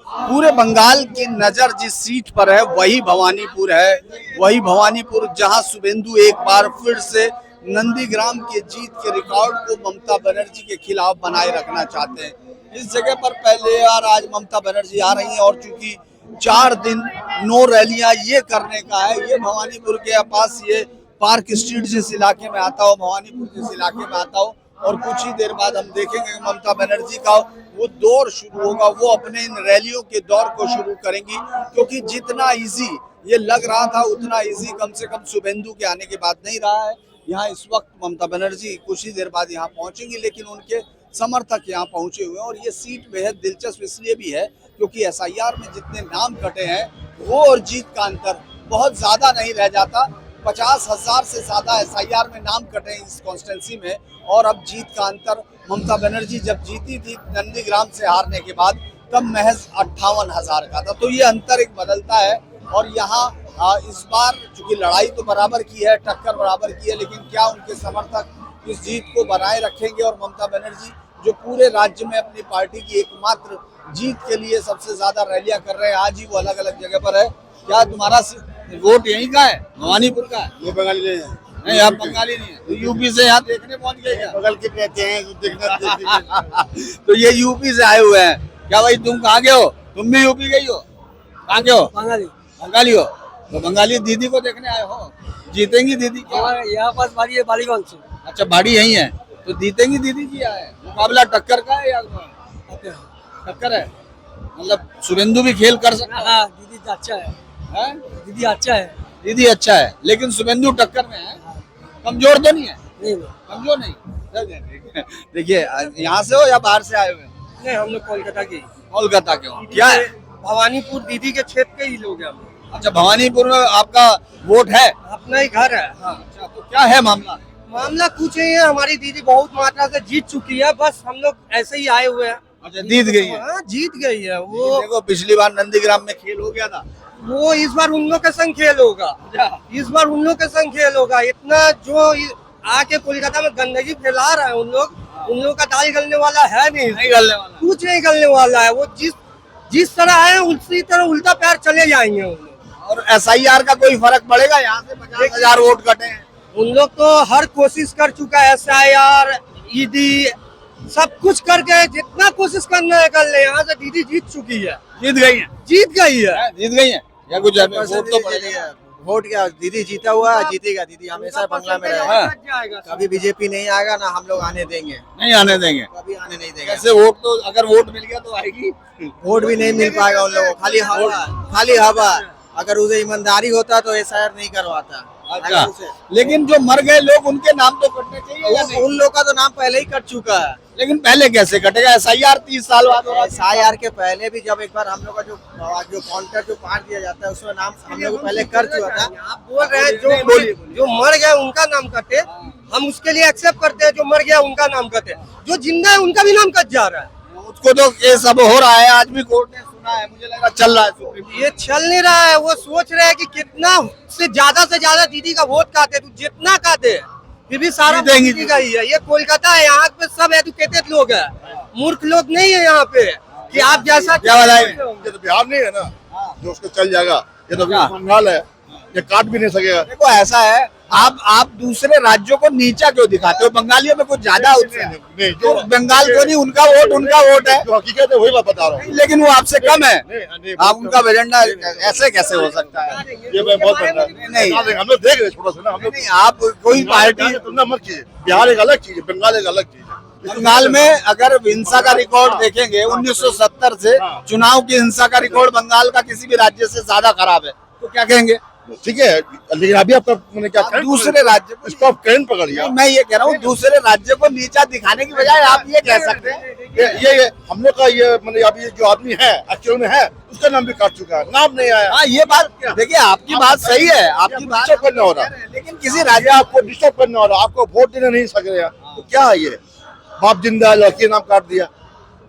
पूरे बंगाल की नजर जिस सीट पर है वही भवानीपुर है। वही भवानीपुर जहां शुभेंदु एक बार फिर से नंदीग्राम के जीत के रिकॉर्ड को ममता बनर्जी के खिलाफ बनाए रखना चाहते हैं। इस जगह पर पहले और आज ममता बनर्जी आ रही हैं और चूंकि 4 दिन नो रैलियां ये करने का है। ये भवानीपुर के पास ये पार्क स्ट्रीट जिस इलाके में आता हो, भवानीपुर जिस इलाके में आता हो, और कुछ ही देर बाद हम देखेंगे कि ममता बनर्जी का वो दौर शुरू होगा। वो अपने इन रैलियों के दौर को शुरू करेंगी, क्योंकि जितना इजी ये लग रहा था उतना इजी कम से कम शुभेंदु के आने के बाद नहीं रहा है। यहाँ इस वक्त ममता बनर्जी कुछ ही देर बाद यहाँ पहुंचेंगी, लेकिन उनके समर्थक यहाँ पहुंचे हुए हैं। और ये सीट बेहद दिलचस्प इसलिए भी है क्योंकि एसआईआर में जितने नाम कटे हैं वो और जीत का अंतर बहुत ज्यादा नहीं रह जाता। 50,000 से ज्यादा एसआईआर में नाम कटे इस कॉन्स्टिट्यूंसी में, और अब जीत का अंतर ममता बनर्जी जब जीती थी नंदीग्राम से हारने के बाद तब महज 58,000 का था। तो ये अंतर एक बदलता है। और यहाँ इस बार चूंकि लड़ाई तो बराबर की है, टक्कर बराबर की है, लेकिन क्या उनके समर्थक इस जीत को बनाए रखेंगे? और ममता बनर्जी जो पूरे राज्य में अपनी पार्टी की एकमात्र जीत के लिए सबसे ज्यादा रैलियां कर रहे हैं, आज ही वो अलग अलग जगह पर है। क्या तुम्हारा वोट यहीं का है, भवानीपुर का है? ये बंगाली नहीं है। नहीं, आप बंगाली नहीं है, तो यूपी से यहाँ देखने पहुंच गए क्या? बगल के कहते हैं देखना तो ये यूपी से आए हुए हैं क्या? भाई तुम कहाँ के हो? तुम भी यूपी गई हो? कहाँ के हो? बंगाली। बंगाली हो तो बंगाली दीदी को देखने आए हो। जीतेंगी दीदी क्या? यहाँ पास बाड़ी है, बालीगंज से। अच्छा, बाड़ी यही है तो जीतेंगी दीदी जी। है मुकाबला टक्कर का है या टक्कर है? मतलब शुभेंदु भी खेल कर सकता है? हाँ, दीदी अच्छा है। हैं? दीदी अच्छा है। दीदी अच्छा है, लेकिन शुभेंदु टक्कर में है। कमजोर तो नहीं है? नहीं कमजोर नहीं। देखिए, यहाँ से हो या बाहर से आए हुए? नहीं, हम लोग कोलकाता के। कोलकाता के हो। क्या है? भवानीपुर दीदी के क्षेत्र के ही लोग हैं हम लोग। अच्छा, भवानीपुर में आपका वोट है? अपना ही घर है। हाँ। अच्छा, तो क्या है मामला? मामला कुछ नहीं है, हमारी दीदी बहुत मात्रा से जीत चुकी है, बस हम लोग ऐसे ही आए हुए हैं। अच्छा, जीत गई है? हाँ, जीत गई है वो। देखो, पिछली बार नंदीग्राम में खेल हो गया था। वो इस बार उन लोग के संग खेल होगा। इस बार उन लोग के संग खेल होगा। इतना जो आके कोलकाता में गंदगी फैला रहा है उन लोग का दाल गलने वाला है नहीं गलने वाला, कुछ नहीं गलने वाला है। वो जिस तरह आए उसी तरह उल्टा पैर चले जाएंगे उन लोग। और एसआईआर का कोई फर्क पड़ेगा? यहाँ से 50,000 वोट कटे हैं। उन लोग तो हर कोशिश कर चुका है, एसआईआर, ईडी, सब कुछ करके जितना कोशिश करना है कर ले। यहाँ से दीदी जीत चुकी है। जीत गई है? जीत गई है। जीत गई है या कुछ? वोट तो पड़ेगा। वोट क्या, दीदी जीता हुआ है, जीतेगा। दीदी हमेशा बंगला में रहेगा। कभी बीजेपी नहीं आएगा, ना हम लोग आने देंगे। नहीं आने देंगे? कभी आने नहीं देंगे। कैसे? वोट तो अगर वोट मिल गया तो आएगी। वोट भी नहीं मिल पाएगा उन लोगों को, खाली हवा, खाली हवा। अगर उसे ईमानदारी होता तो एसआईआर नहीं करवाता। अच्छा, लेकिन जो मर गए लोग उनके नाम तो कटने चाहिए या नहीं? उन लोग का तो नाम पहले ही कट चुका है। लेकिन पहले कैसे कटेगा? एसआईआर 30 साल बाद हो रहा है। एसआईआर के पहले भी जब एक बार हम लोग का जो काउंटर जो पार दिया जाता है उसमें नाम हम लोग पहले कर चुका था। आप बोल रहे हैं जो मर गया उनका नाम कटे, हम उसके लिए एक्सेप्ट करते हैं। जो मर गया उनका नाम कटे, जो जिंदा है उनका भी नाम कट जा रहा है। उसको तो केस अब हो रहा है, आज भी कोर्ट ने सुना है, मुझे लगा चल रहा है सुप्रीम कोर्ट। ये चल नहीं रहा है। वो सोच रहे हैं कि कितना से ज्यादा दीदी का वोट काटे, तू जितना काटे फिर भी सारा देंगी दीदी का ही है। ये कोलकाता है, यहाँ पे सब एजुकेटेड लोग है, मूर्ख लोग नहीं है यहाँ पे कि आप जैसा क्या बताएं? ये तो बिहार नहीं है ना जो उसको चल जाएगा। ये तो बंगाल है, ये काट भी नहीं सकेगा। देखो, ऐसा है, आप दूसरे राज्यों को नीचा क्यों दिखाते हो? बंगालियों में कुछ ज्यादा नहीं, जो बंगाल को नहीं, उनका वोट है। जो हकीकत है वही बात बता रहा हूँ। लेकिन वो आपसे कम है। नहीं, आप उनका एजेंडा ऐसे कैसे हो सकता है? ये मैं बहुत बता नहीं, हम लोग देख रहे छोटा सा ना, हम लोग नहीं, आप कोई पार्टी तुलना मत कीजिए। बिहार एक अलग चीज है, बंगाल एक अलग चीज है। बंगाल में अगर हिंसा का रिकॉर्ड देखेंगे 1970 से चुनाव की हिंसा का रिकॉर्ड बंगाल का किसी भी राज्य से ज्यादा खराब है, तो क्या कहेंगे? ठीक है, लेकिन अभी आपका मैंने क्या दूसरे राज्य को, इसको आप करंट पकड़िए। मैं ये कह रहा हूँ, दूसरे राज्य को नीचा दिखाने की बजाय आप ये कह सकते हैं ये हम लोग का ये मतलब अभी जो आदमी है एक्चुअल में है उसका नाम भी काट चुका है, नाम नहीं आया। हाँ, ये बात देखिए, आपकी बात सही है, आपकी बात डिस्टर्ब करना हो रहा, लेकिन किसी राज्य आपको डिस्टर्ब करना हो रहा, आपको वोट देने नहीं सक रहे, तो क्या है ये? बाप जिंदा है, लड़की नाम काट दिया।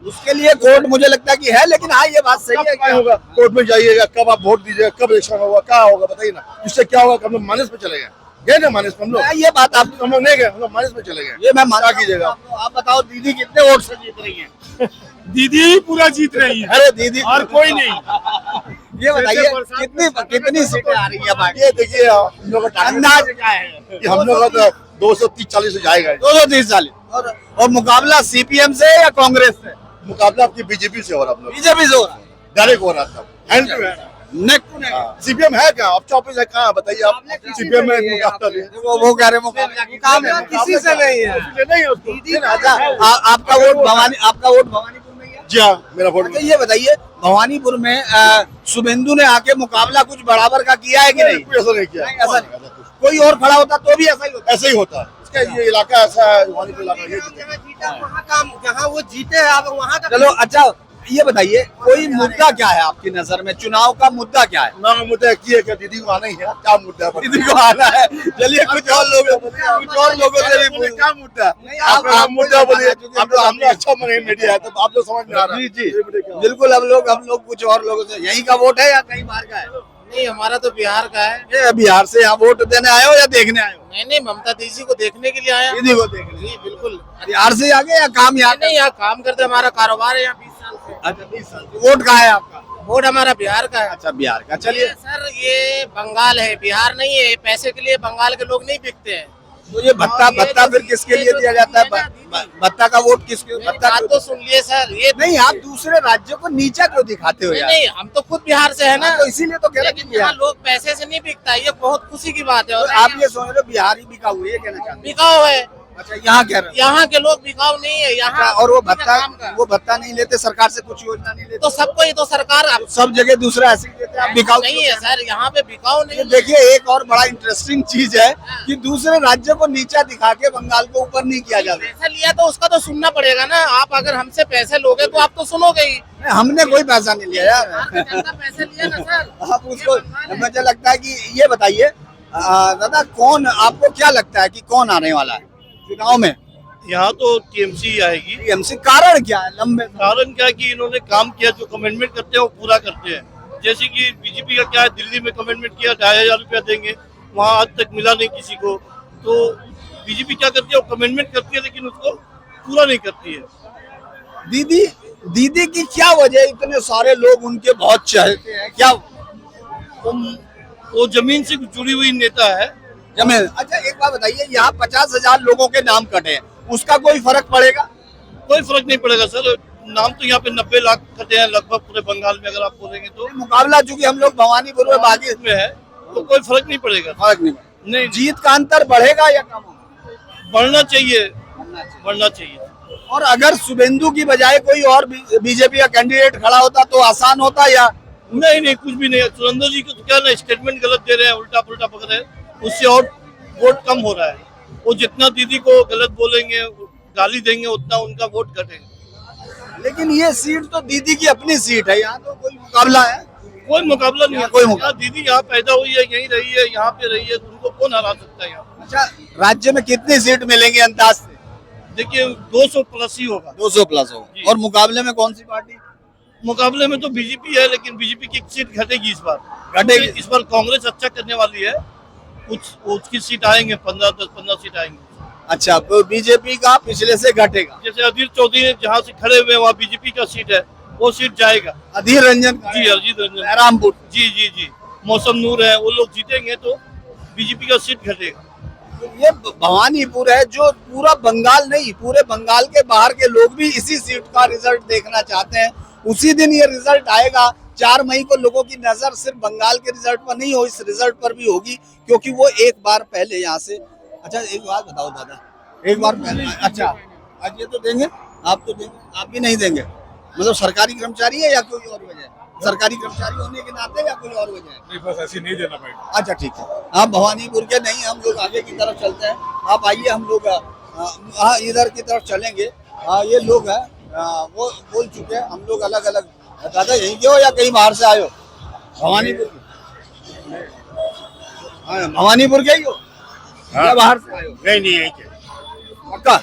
उसके लिए कोर्ट मुझे लगता है कि है, लेकिन हाँ, ये बात सही है। क्या होगा? कोर्ट में जाइएगा, कब आप वोट दीजिएगा, कब इलेक्शन होगा, क्या होगा बताइए ना। इससे क्या होगा? हम लोग माइनस में चले गए ना, माइनस में हम लोग। ये बात आप, हम लोग नहीं गए, हम लोग माइनस में चले गए। ये मैं मानता कीजिएगा। आप बताओ, दीदी कितने वोट से जीत रही है? दीदी ही पूरा जीत रही है अरे दीदी और कोई नहीं। ये बताइए कितनी सीटें आ रही है बाकी? ये देखिए हम लोग का अंदाज क्या है? कि हम लोग का तो 230-40 से जाएगा। 230 और मुकाबला सीपीएम से या कांग्रेस से? मुकाबला आपकी बीजेपी से हो रहा, हम लोग बीजेपी से हो रहा है। डायरेक्ट हो रहा था, hand to hand. Neck to neck. CPM है क्या? आप ऑफिस है कहाँ बताइए आप? सीपीएम में मुकाबला नहीं है। वो कह रहे मुकाबला किसी से नहीं है। नहीं है उसको। अच्छा, आपका वोट भवानीपुर में ही है? जी हाँ, मेरा वोट अच्छा, ये बताइए भवानीपुर में शुभेंदु ने आके मुकाबला कुछ बराबर का किया है कि नहीं? कोई ऐसा नहीं किया। नहीं, ऐसा नहीं। कोई और खड़ा होता तो भी ऐसा ही होता। ऐसे ही होता है। इसका ये इलाका ऐसा है, वानीपुर इलाका ये जगह जीता वहाँ काम, जहाँ वो जीते आप वहाँ का। चलो अच्छा, ये बताइए कोई मुद्दा क्या है आपकी नजर में? चुनाव का मुद्दा क्या है? ना मुद्दा किए क्या दीदी को आना ही है, क्या मुद्दा है? दीदी को आना है। चलिए कुछ और लोगों से भी पूछ- क्या मुद्दा? नहीं, आप मुद्दा बोलिए। क्योंकि आप लोग हमने अच्छा मने मीडिया है तो आप लोग समझ में आ रहा है। जी बिल्कुल। हम लोग कुछ और लोगों से, यहीं का वोट है या कहीं बाहर का है? नहीं, हमारा तो बिहार का है। ये बिहार से यहाँ वोट देने आए हो या देखने आए हो? नहीं नहीं, ममता दीदी को देखने के लिए आया। दीदी को देखने। जी बिल्कुल। बिहार से आगे या काम यहाँ नहीं, यहाँ काम करते, हमारा कारोबार है यहाँ 20 साल से। अच्छा 20 साल। वोट कहाँ है आपका? वोट हमारा बिहार का है। अच्छा बिहार का। ये चलिए, सर, ये बंगाल है, बिहार नहीं है। पैसे के लिए बंगाल के लोग नहीं बिकते हैं। तो ये भत्ता और ये भत्ता जो फिर किसके लिए दिया जाता है? भत्ता का वोट किसके? मेरी भत्ता बात तो सुन लिए सर। ये नहीं, आप दूसरे राज्यों को नीचा क्यों दिखाते हो नहीं, यार? नहीं, हम तो खुद बिहार से है ना। तो इसीलिए तो कह रहे लेकिन हैं यहाँ बिहार। लोग पैसे से नहीं बिकता, ये बहुत खुशी की बात है। और तो आप ये सोच रहे हो बिहार ही बिका हुआ है, ये कहना चाहते हैं? बिकाऊ है। अच्छा, यहाँ कह रहे हो? यहाँ के लोग बिकाऊ नहीं है। यहाँ अच्छा, और वो भत्ता काम का। वो भत्ता नहीं लेते, सरकार से कुछ योजना नहीं लेते? तो सबको ही तो सरकार सब जगह दूसरा ऐसे ही देते हैं, आप बिकाऊ नहीं है सर, यहाँ पे बिकाऊ नहीं ये है। देखिए, एक और बड़ा इंटरेस्टिंग चीज है कि दूसरे राज्यों को नीचा दिखा के बंगाल को ऊपर नहीं किया जाता। पैसा लिया तो उसका तो सुनना पड़ेगा ना। आप अगर हमसे पैसे लोगे तो आप तो सुनोगे ही। नहीं, हमने कोई पैसा नहीं लिया यार। जनता पैसे लिया ना सर। आप उसको, मुझे लगता है कि ये बताइए दादा, कौन आपको क्या लगता है कि कौन आने वाला है चुनाव में? यहाँ तो टीएमसी आएगी। टीएमसी। कारण क्या है? लंबे कारण क्या है कि इन्होंने काम किया, जो कमिटमेंट करते हैं वो पूरा करते हैं। जैसे कि बीजेपी का क्या है, दिल्ली में कमिटमेंट किया 2,500 रुपया देंगे, वहाँ आज तक मिला नहीं किसी को। तो बीजेपी क्या करती है, वो कमिटमेंट करती है लेकिन उसको पूरा नहीं करती है। दीदी की क्या वजह? इतने सारे लोग उनके बहुत चाहते हैं, क्या वो जमीन से जुड़ी हुई नेता है। जमीन? अच्छा, एक बात बताइए, यहाँ 50,000 लोगों के नाम कटे हैं, उसका कोई फर्क पड़ेगा? कोई फर्क नहीं पड़ेगा सर। नाम तो यहाँ पे 90 लाख कटे हैं लगभग पूरे बंगाल में, अगर आप बोलेंगे तो। मुकाबला चूंकि हम लोग भवानीपुर में बाकी में है तो कोई फर्क नहीं पड़ेगा। फर्क नहीं। नहीं, जीत का अंतर बढ़ेगा या कम होगा? बढ़ना चाहिए, बढ़ना चाहिए। और अगर शुभेंदु की बजाय कोई और बीजेपी का कैंडिडेट खड़ा होता तो आसान होता या? नहीं नहीं, कुछ भी नहीं है। सुरेंद्र जी को तो क्या ना, स्टेटमेंट गलत दे रहे हैं, उल्टा पुल्टा पकड़ रहे हैं, उससे और वोट कम हो रहा है। वो जितना दीदी को गलत बोलेंगे, गाली देंगे, उतना उनका वोट घटेगा। लेकिन ये सीट तो दीदी की अपनी सीट है, यहाँ तो कोई मुकाबला है? कोई मुकाबला नहीं है। कोई मुकाबला। दीदी यहाँ पैदा हुई है, यहीं रही है, यहाँ पे रही है, तो उनको कौन हरा सकता है यहाँ? अच्छा, राज्य में कितनी सीट मिलेंगी अंदाज से? देखिए 200+ ही होगा। 200+ होगा। जी। और मुकाबले में कौन सी पार्टी? मुकाबले में तो बीजेपी है, लेकिन बीजेपी की एक सीट घटेगी इस बार। घटेगी? इस बार कांग्रेस अच्छा करने वाली है, कुछ उसकी सीट आएंगे, 10-15 सीट आएंगे। अच्छा, तो बीजेपी का पिछले से घटेगा। जैसे अधीर चौधरी जहाँ से खड़े हुए हैं, वहाँ बीजेपी का सीट है, वो सीट जाएगा। अधीर रंजन जी, अजीत रंजन, बहरामपुर। जी जी जी, मौसम नूर है, वो लोग जीतेंगे तो बीजेपी का सीट घटेगा। ये भवानीपुर है जो पूरा बंगाल नहीं, पूरे बंगाल के बाहर के लोग भी इसी सीट का रिजल्ट देखना चाहते हैं। उसी दिन ये रिजल्ट आएगा। 4 मई को लोगों की नजर सिर्फ बंगाल के रिजल्ट पर नहीं हो, इस रिजल्ट पर भी होगी, क्योंकि वो एक बार पहले यहाँ से। अच्छा, एक बात बताओ दादा, एक बार पहले, अच्छा आज ये तो देंगे, आप तो देंगे, आप भी नहीं देंगे? मतलब सरकारी कर्मचारी है या कोई और वजह है? सरकारी कर्मचारी होने के नाते या कोई और वजह है? नहीं, बस ऐसे नहीं देना पड़ेगा। अच्छा ठीक है, आप भवानीपुर के नहीं, हम लोग आगे की तरफ चलते हैं। आप आइए, हम लोग हाँ इधर की तरफ चलेंगे। ये लोग हैं, वो बोल चुके हैं। हम लोग अलग अलग, दादा यहीं के हो या कहीं बाहर से आए हो? भवानीपुर के? हाँ, भवानीपुर के ही हो या बाहर से आए हो? नहीं नहीं यही पक्का?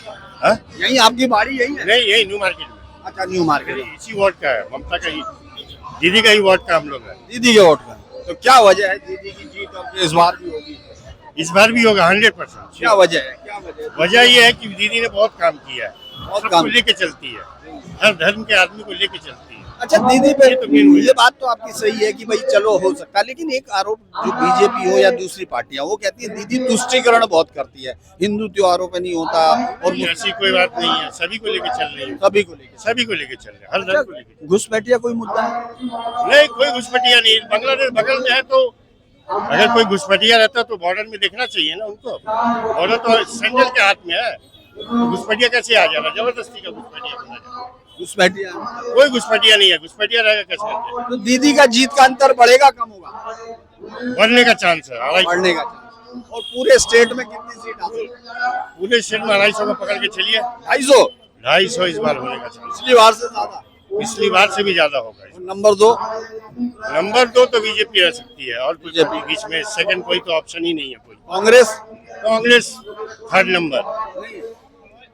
हाँ? यहीं आपकी बाड़ी यही है? नहीं यही न्यू मार्केट में। अच्छा, न्यू मार्केट। इसी वार्ड का है, ममता का ही, दीदी का ही वार्ड का हम लोग है। दीदी के वोट का। तो क्या वजह है दीदी की जीत अब इस बार भी होगी? इस बार भी होगा 100%। क्या वजह है? क्या वजह है? वजह ये है कि दीदी ने बहुत काम किया है, बहुत सबको काम। लेके चलती है। हर धर्म के आदमी को लेके चलती है। अच्छा दीदी पे ये तो main हुई। ये बात तो आपकी सही है कि भाई चलो हो सकता है, लेकिन एक आरोप जो बीजेपी हो या दूसरी पार्टियां वो कहती है दीदी तुष्टीकरण बहुत करती है, हिंदू त्योहारों पे नहीं होता और ऐसी कोई बात नहीं है, सभी को लेके चल रही है, सभी को लेकर। सभी को लेके चल रहे हैं, हर धर्म को लेके। घुसपैठिया कोई मुद्दा है? नहीं, कोई घुसपैठिया नहीं। बांग्लादेश बगल में है, तो अगर कोई घुसपैठिया रहता तो बॉर्डर में देखना चाहिए ना उनको। बॉर्डर तो सेंट्रल के हाथ में है, घुसपैठिया कैसे आ जाना, जबरदस्ती का घुसपैठिया बना जाए। घुसपैठिया कोई घुसपैठिया नहीं है, घुसपैठिया रहेगा कैसे करते? तो दीदी का जीत का अंतर बढ़ेगा कम होगा? बढ़ने का चांस है, बढ़ने का चांस। और पूरे स्टेट में कितनी सीट हासिल? पूरे स्टेट में 250 का पकड़ के चलिए। 250? 250 इस बार होने का चांस, पिछली बार से ज्यादा? पिछली बार से भी ज्यादा होगा। और नंबर 2? नंबर 2 तो बीजेपी रह सकती है, और बीजेपी बीच में सेकंड कोई तो ऑप्शन ही नहीं है कोई। कांग्रेस? कांग्रेस थर्ड नंबर,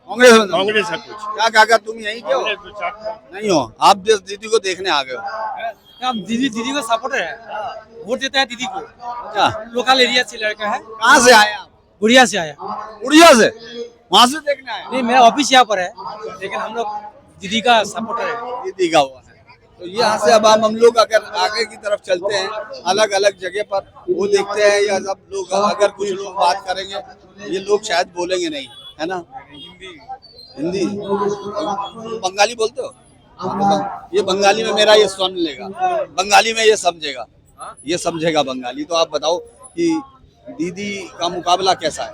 कांग्रेस में कांग्रेस है कुछ। क्या काका तुम यही क्यों कांग्रेस तो चार- नहीं हो? आप दीदी को देखने आ गए हो? हम दीदी को सपोर्टर है, वोट देता है दीदी को। अच्छा, लोकल एरिया से लड़का है, कहाँ से आए आप? गुड़िया से आया। उड़िया से? वहाँ से देखने आए? नहीं, मेरा ऑफिस यहाँ पर है, लेकिन हम लोग दीदी का सपोर्टर है। दीदी का हुआ है। तो यहाँ से अब हम लोग अगर आगे की तरफ चलते हैं, अलग अलग जगह पर वो देखते हैं, या सब लोग अगर कुछ लोग बात करेंगे, ये लोग शायद बोलेंगे नहीं, है ना? हिंदी बंगाली बोलते हो? ये बंगाली में मेरा ये सुन लेगा, बंगाली में ये समझेगा बंगाली। तो आप बताओ कि दीदी का मुकाबला कैसा है?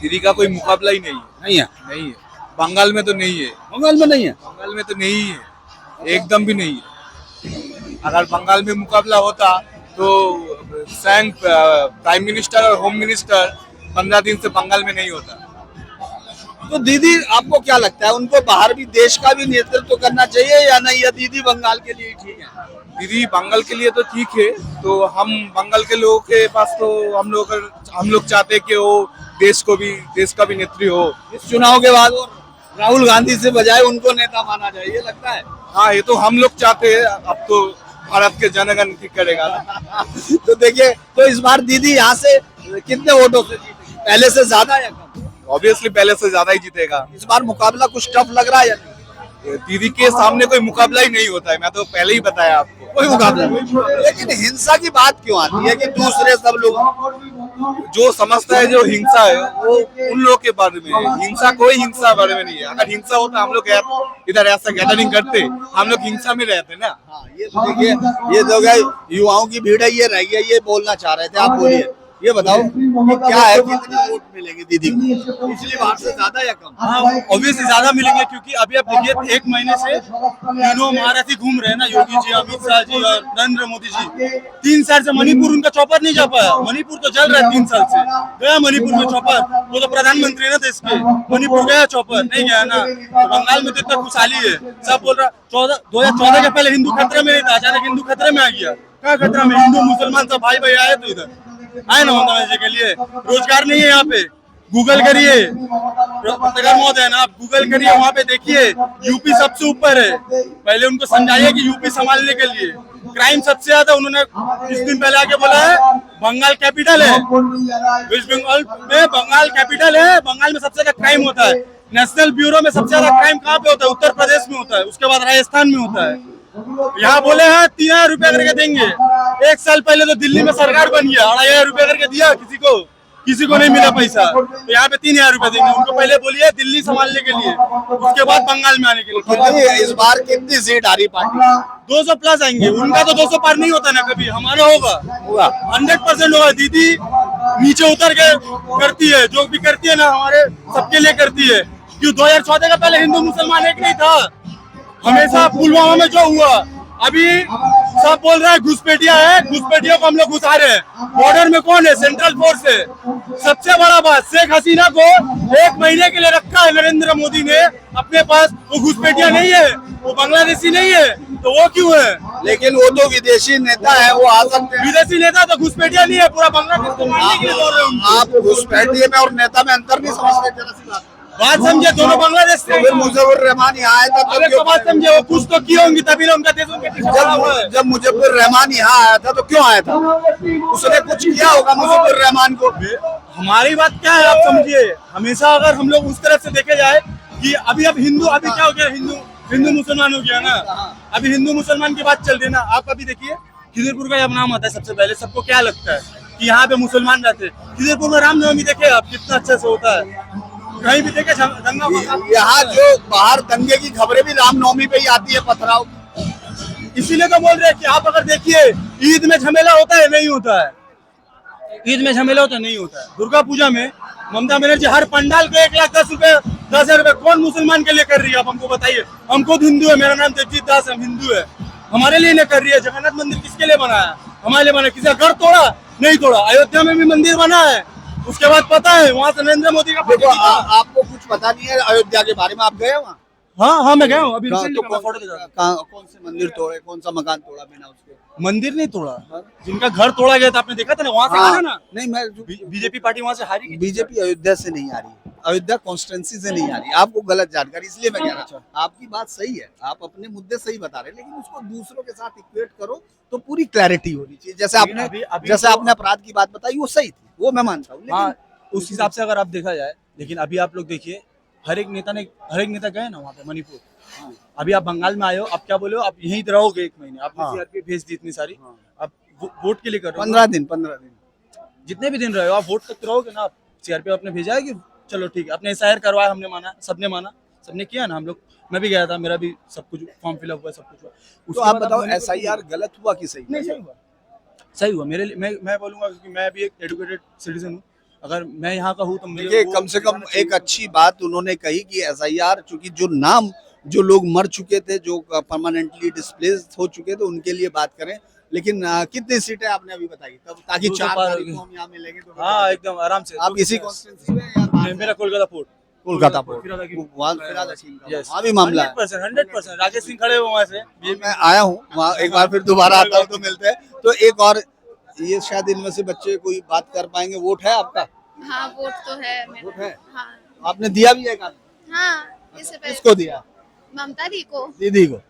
दीदी का कोई मुकाबला ही नहीं है। नहीं है? नहीं है, बंगाल में तो नहीं है। बंगाल में नहीं है? बंगाल में तो नहीं है, एकदम भी नहीं है। अगर बंगाल में मुकाबला होता तो स्वयं प्राइम मिनिस्टर और होम मिनिस्टर 15 दिन से बंगाल में नहीं होता। तो दीदी आपको क्या लगता है, उनको बाहर भी देश का भी नेतृत्व करना चाहिए या नहीं, या दीदी बंगाल के लिए ठीक है? दीदी बंगाल के लिए तो ठीक है, तो हम बंगाल के लोगों के पास तो हम लोग चाहते हैं कि वो देश का भी नेत्री हो। इस चुनाव के बाद और राहुल गांधी से बजाय उनको नेता माना जाए, ये लगता है? हाँ, ये तो हम लोग चाहते हैं। अब तो भारत के जनगण ठीक करेगा। तो देखिए, तो इस बार दीदी यहाँ से कितने वोटों से जीतेगी, पहले से ज्यादा या कम? ऑब्वियसली पहले से ज्यादा ही जीतेगा। इस बार मुकाबला कुछ टफ लग रहा है या नहीं? दीदी के सामने कोई मुकाबला ही नहीं होता है, मैं तो पहले ही बताया आपको। कोई मुकाबला नहीं। लेकिन हिंसा की बात क्यों आती है कि दूसरे सब लोग जो समझता है जो हिंसा है वो उन लोगों के बारे में है, हिंसा कोई हिंसा बारे में नहीं है। अगर हिंसा होता हम लोग इधर ऐसा गैदरिंग करते, हम लोग हिंसा में रहते ना। हाँ, ये तो देखिए, ये तो गए युवाओं की भीड़ है, ये रह गया, ये बोलना चाह रहे थे, आप बोलिए। ये बताओ कि क्या है, कितनी वोट मिलेंगे दीदी को, पिछली बार से ज्यादा या कम? हाँ, ऑब्वियसली ज्यादा मिलेंगे, क्योंकि अभी आप देखिए 1 महीने से तीनों महारथी घूम रहे हैं ना, योगी जी, अमित शाह जी और नरेंद्र मोदी जी। 3 साल से मणिपुर उनका चौपर नहीं जा पाया। मणिपुर तो जल रहा है 3 साल से। गया मणिपुर में चौपर, वो तो प्रधानमंत्री है ना देश के, मणिपुर गया चौपर नहीं गया ना। तो बंगाल में तो इतना खुशहाली है, सब बोल रहा 2014 के पहले हिंदू खतरे में नहीं था, अचानक हिंदू खतरे में आ गया। क्या खतरा में? हिंदू मुसलमान सब भाई भाई आए तो इधर आए ना मजे के लिए। रोजगार नहीं है यहाँ पे, गूगल करिए पत्रकार महोदय ना, आप गूगल करिए, वहाँ पे देखिए यूपी सबसे ऊपर है। पहले उनको समझाइए कि यूपी संभालने के लिए क्राइम सबसे ज्यादा, उन्होंने कुछ दिन पहले आके बोला है बंगाल कैपिटल है, वेस्ट बंगाल में बंगाल कैपिटल है, बंगाल में सबसे ज्यादा क्राइम होता है। नेशनल ब्यूरो में सबसे ज्यादा क्राइम कहाँ पे होता है? उत्तर प्रदेश में होता है, उसके बाद राजस्थान में होता है। यहाँ बोले हैं 3000 रुपया करके देंगे। 1 साल पहले तो दिल्ली में सरकार बन गया, 2500 रुपया करके दिया, किसी को नहीं मिला पैसा। तो यहाँ पे 3000 रुपया देंगे। उनको पहले बोलिए दिल्ली संभालने के लिए, उसके बाद बंगाल में आने के लिए। कितनी इस बार कितनी सीट आ रही पार्टी? 200 प्लस आएंगे। उनका तो 200 पार नहीं होता ना कभी, हमारा होगा 100% होगा। दीदी नीचे उतर के करती है, जो भी करती है ना हमारे सबके लिए करती है। क्यों 2014 का पहले हिंदू मुसलमान एक नहीं था, हमेशा पुलवामा में जो हुआ। अभी सब बोल रहा है घुसपैठिया है, घुसपैठियों को हम लोग घुसा रहे हैं। बॉर्डर में कौन है? सेंट्रल फोर्स है। सबसे बड़ा बात, शेख हसीना को 1 महीने के लिए रखा है नरेंद्र मोदी ने अपने पास। वो घुसपैठिया नहीं है, वो बांग्लादेशी नहीं है, तो वो क्यों है? लेकिन वो तो विदेशी नेता है, वो आ सकते हैं। विदेशी नेता तो घुसपैठिया नहीं है, पूरा बांग्लादेश को मारने के लिए बोल रहे हैं। आप घुसपैठिए में और नेता में अंतर नहीं समझते? जरा सी बात समझे, दोनों बांग्लादेश से। फिर मुजफ्फर रहमान यहाँ आया था अरे तो बात समझे, वो कुछ तो किए होंगे तभी ना उनका देश उनके पीछे पड़ा हुआ है। जब मुजफ्फर रहमान यहाँ आया था तो क्यों आया था? उसने कुछ किया होगा मुजफ्फर रहमान को। हमारी बात क्या है आप समझिए, हमेशा अगर हम लोग उस तरफ से देखे जाए कि अभी अब हिंदू, अभी क्या हो गया, हिंदू हिंदू मुसलमान हो गया ना। अभी हिंदू मुसलमान की बात चल रही है ना। आप अभी देखिए खिदिरपुर का जब नाम आता है सबसे पहले सबको क्या लगता है कि यहाँ पे मुसलमान रहते हैं। खिदिरपुर में रामनवमी देखे आप कितना अच्छे से होता है, कहीं भी देखे दंगा यहाँ जो बाहर दंगे की खबरें भी रामनवमी पे ही आती है, पथराव। इसीलिए तो बोल रहे हैं कि आप अगर देखिए ईद में झमेला होता है नहीं होता है, ईद में झमेला होता है नहीं होता है। दुर्गा पूजा में ममता बनर्जी हर पंडाल को 1,10,000 रुपए कौन मुसलमान के लिए कर रही है? आप हमको बताइए। हम खुद हिंदू है, मेरा नाम देवजीत दास है, हम हिंदू है, हमारे लिए नहीं कर रही है। जगन्नाथ मंदिर किसके लिए बनाया? हमारे लिए बना। किसी का घर तोड़ा नहीं तोड़ा। अयोध्या में भी मंदिर बना है, उसके बाद पता है वहाँ से नरेंद्र मोदी का देखो आपको कुछ पता नहीं है अयोध्या के बारे में, आप गए वहाँ? हाँ मैं गया हूँ अभी। कौन से मंदिर तोड़े, कौन सा मकान तोड़ा बिना उसके? मंदिर नहीं तोड़ा, जिनका घर तोड़ा गया था आपने देखा था ना, वहाँ से हाँ, हारा ना। नहीं मैं बीजेपी पार्टी वहाँ से हारी। बीजेपी अयोध्या से नहीं आ रही है, अयोध्या कॉन्स्टिट्यूंसी से नहीं आ रही। आपको गलत जानकारी, इसलिए मैं कह रहा हूँ। आपकी बात सही है, आप अपने मुद्दे सही बता रहे हैं, लेकिन उसको दूसरों के साथ इक्वेट करो तो पूरी क्लैरिटी होनी चाहिए। जैसे आपने अपराध की बात बताई वो सही थी, वो मैं मानता हूँ। हाँ, उस हिसाब से अगर आप देखा जाए, लेकिन अभी आप लोग देखिए हर एक नेता गए ना वहाँ पे मणिपुर। अभी आप बंगाल में आए हो, आप क्या बोले हो, आप यहीं रहोगे 1 महीने, आपने सीआरपीएफ भेज दी इतनी सारी, आप वोट के लिए कर रहे हो। 15 दिन जितने भी दिन रहे हो आप वोट तक रहोगे ना। आप सीआरपीएफ अपने भेजा है कि चलो ठीक है, अपने एसआईआर करवाया, हमने माना, सबने माना, सबने किया ना। हम लोग, मैं भी गया था, मेरा भी सब कुछ फॉर्म फिलअप हुआ, सब कुछ हुआ। तो आप बताओ एसआईआर गलत हुआ कि सही? नहीं, सही हुआ मेरे लिए। मैं बोलूंगा क्योंकि मैं भी एक एजुकेटेड सिटीजन हूँ। अगर मैं यहाँ का हूँ तो देखिए कम से कम एक अच्छी बात उन्होंने कही कि एसआईआर, चूंकि जो नाम जो लोग मर चुके थे, जो परमानेंटली डिस्प्लेस हो चुके थे, उनके लिए बात करें। लेकिन कितनी सीटें आपने अभी बताई तब, ताकि 4 तारीख को हम यहाँ मिलेंगे तो? हाँ एकदम आराम से। आप इसी कॉन्स्टिट्यूंसी में या मेरा कोलकाता पोर्ट वहाँ भी मामला है? 100% राजेश सिंह खड़े हुए वहाँ से। मैं आया हूँ वहाँ, एक बार फिर दोबारा आता हूँ तो मिलते हैं। तो एक और, ये शायद इनमें से बच्चे कोई बात कर पाएंगे। वोट है आपका? हाँ वोट तो है मेरा। वोट है? हाँ आपने दिया भी है? हाँ, इससे पहले किसको दिया? ममता दी को। दीदी को।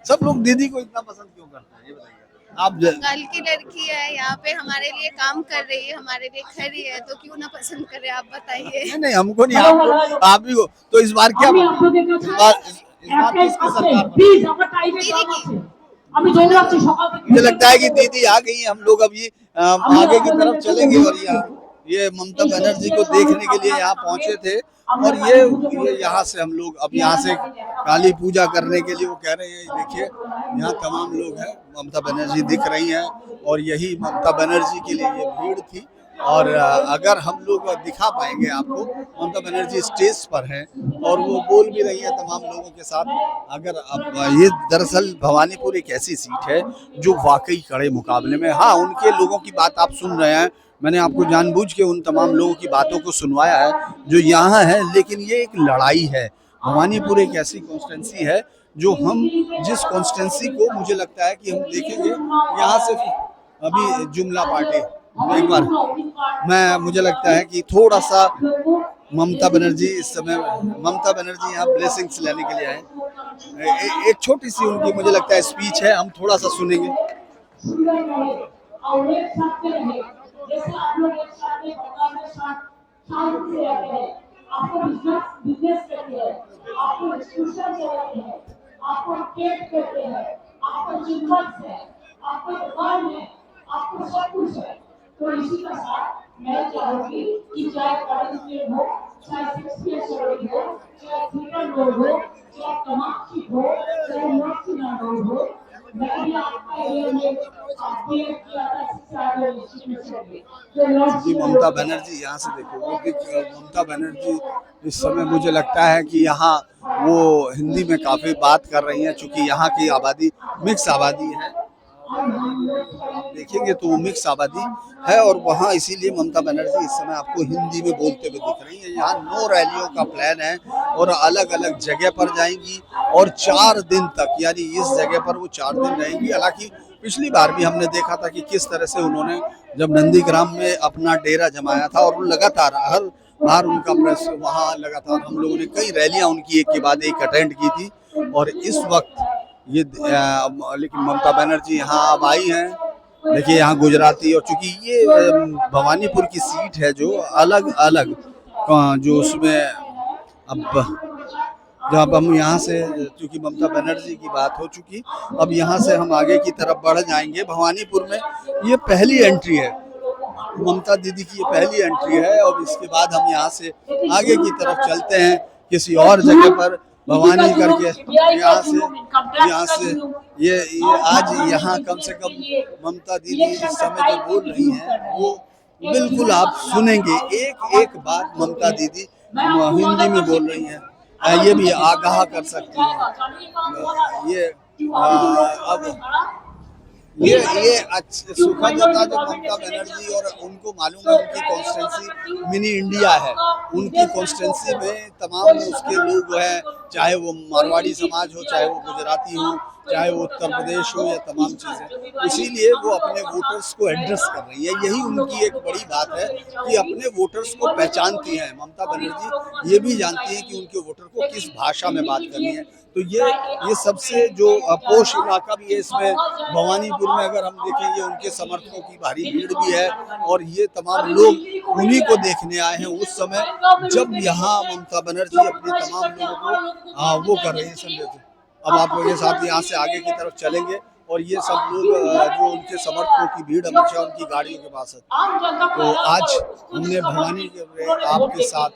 सब लोग दीदी को इतना पसंद क्यों करते हैं, ये बताइए आप। बंगाल की लड़की है, यहाँ पे हमारे लिए काम कर रही है, हमारे लिए खड़ी है, तो क्यों ना पसंद करे? आप बताइए। नहीं हमको नहीं, आपको, आप भी को। तो इस बार क्या इस बार किसकी सरकार? मुझे लगता है कि दीदी आ गई। हम लोग अभी आगे की तरफ चलेंगे और ये ममता बनर्जी को देखने के लिए यहाँ पहुंचे थे। और ये यहाँ से हम लोग अब यहाँ से काली पूजा करने के लिए वो कह रहे हैं। देखिए यहाँ तमाम लोग हैं, ममता बनर्जी दिख रही हैं और यही ममता बनर्जी के लिए ये भीड़ थी। और अगर हम लोग दिखा पाएंगे आपको, ममता बनर्जी स्टेज पर हैं और वो बोल भी रही है तमाम लोगों के साथ। अगर अब ये दरअसल भवानीपुर एक ऐसी सीट है जो वाकई कड़े मुकाबले में, हाँ उनके लोगों की बात आप सुन रहे हैं, मैंने आपको जानबूझ के उन तमाम लोगों की बातों को सुनवाया है जो यहाँ है। लेकिन ये एक लड़ाई है। भवानीपुर एक ऐसी कॉन्स्टिट्यूंसी है जो हम, जिस कॉन्स्टिट्यूंसी को मुझे लगता है कि हम देखेंगे यहाँ से अभी जुमला पार्टी, एक बार मुझे लगता है कि थोड़ा सा ममता बनर्जी इस समय, ममता बनर्जी यहाँ ब्लेसिंग्स लेने के लिए आए। एक छोटी सी उनकी मुझे लगता है स्पीच है, हम थोड़ा सा सुनेंगे। जैसे आप लोग एक साथ में बंगाल में शांत से रहते हैं, आपको बिजनेस करते हैं, आपको इंस्टीट्यूशन चलाते हैं, आपको केट करते हैं, आपको चिंतन है, आपको दुकान है, आपको सब कुछ है। तो इसी का साथ मैं चाहूंगी कि चाहे कॉलेज हो, चाहे शेक्सपियर हो, चाहे थिएटर रोड हो, चाहे कामाक्षी हो, चाहे नरसिंह रोड हो, मैं भी आपका एरिया में ममता बनर्जी यहाँ से देखो, ममता बनर्जी इस समय मुझे लगता है कि यहाँ वो हिंदी में काफी बात कर रही हैं, चूंकि यहाँ की आबादी मिक्स आबादी है। आप देखेंगे तो वो मिक्स आबादी है और वहाँ इसीलिए ममता बनर्जी इस समय आपको हिंदी में बोलते हुए दिख रही है। यहाँ 9 रैलियों का प्लान है और अलग अलग जगह पर जाएंगी और 4 दिन तक, यानी इस जगह पर वो 4 दिन रहेंगी। हालांकि पिछली बार भी हमने देखा था कि किस तरह से उन्होंने जब नंदीग्राम में अपना डेरा जमाया था और लगातार हर बार उनका प्रेस वहाँ लगातार, हम लोगों ने कई रैलियाँ उनकी एक के बाद एक अटेंड की थी। और इस वक्त ये लेकिन ममता बनर्जी यहाँ अब आई हैं। देखिए यहाँ गुजराती, और चूंकि ये भवानीपुर की सीट है जो अलग अलग जो उसमें अब जब हम यहाँ से, क्योंकि ममता बनर्जी की बात हो चुकी, अब यहाँ से हम आगे की तरफ बढ़ जाएंगे। भवानीपुर में ये पहली एंट्री है, ममता दीदी की ये पहली एंट्री है, और इसके बाद हम यहाँ से आगे की तरफ चलते हैं किसी और जगह पर भवानी करके। यहाँ से ये आज यहाँ कम से कम ममता दीदी इस समय जो बोल रही हैं वो बिल्कुल आप सुनेंगे, एक एक बात ममता दीदी हिंदी में बोल रही हैं, ये भी आगाह कर सकती हैं। ये अब ये अच्छे सुखद होता जब ममता बनर्जी, और उनको मालूम है उनकी कॉन्स्टिट्यूंसी मिनी इंडिया है, उनकी कॉन्स्टिट्यूंसी में तमाम उसके लोग हैं, चाहे वो मारवाड़ी समाज हो, चाहे वो गुजराती हो, चाहे वो उत्तर प्रदेश हो, या तमाम चीज़ें, इसीलिए वो अपने वोटर्स को एड्रेस कर रही है। यही उनकी एक बड़ी बात है कि अपने वोटर्स को पहचानती हैं। ममता बनर्जी ये भी जानती हैं कि उनके वोटर को किस भाषा में बात करनी है। तो ये सबसे जो पोश इलाका भी है इसमें भवानीपुर में, अगर हम देखेंगे उनके समर्थकों की भारी भीड़ भी है, और ये तमाम लोग उन्हीं को देखने आए हैं उस समय जब यहाँ ममता बनर्जी अपने तमाम लोगों को वो कर रही है संबोधित। अब आप लोगों के साथ यहाँ से आगे की तरफ चलेंगे, और ये सब लोग जो उनके समर्थकों की भीड़ हमेशा उनकी गाड़ियों के पास है। तो आज हमने भवानी के आपके साथ